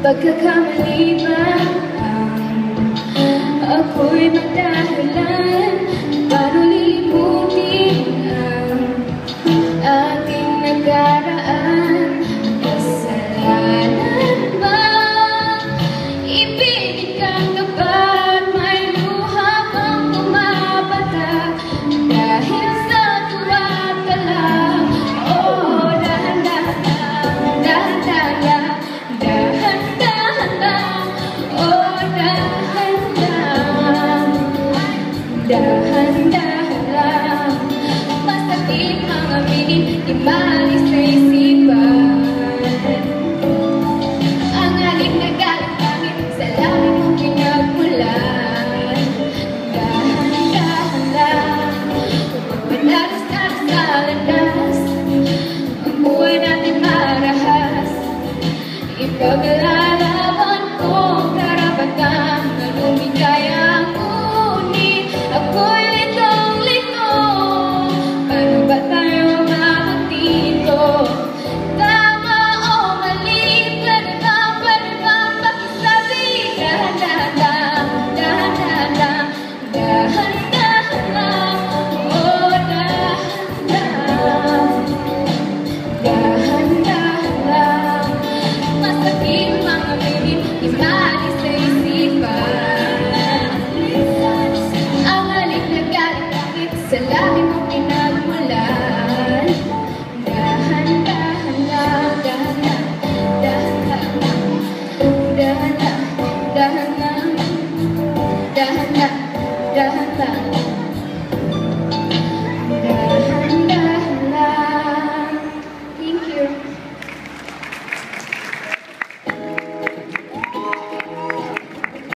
Pagkakamali ba ako'y magdahilan? Paano lilimutin ang ating nakaraan? Kasalanan ba? Ibigin kang kapag may luha kang pumapatak dahil sa tuwag ka lang. Oh, dahan-dahan lang, dahan-dahan lang, dahan-dahan lang. Oh, dahan-dahan, dahan-dahan lang. Masakit ang aminin, di maalis sa isipan. Ang aling nagalit-langit sa langit mong pinagmulan. Dahan-dahan lang, magpadalas-dalas sa landas. Ang buhay natin marahas. Ipaglalaban kong karapatan na lumikaya. Ngunit ako'y litong-lito. Paano ba tayo makatito? Tama o mali? Pwede bang pakisabi? Dahan-dahan lang, dahan-dahan lang, dahan-dahan lang. Oh, dahan-dahan, dahan-dahan lang. Masakit mga bitin, di maalis sa isipan. Ang halik na galit-langit sa langit mong pinagmulan. Dahan-dahan lang, dahan-dahan, dahan-dahan, dahan-dahan, dahan-dahan, dahan-dahan, dahan-dahan.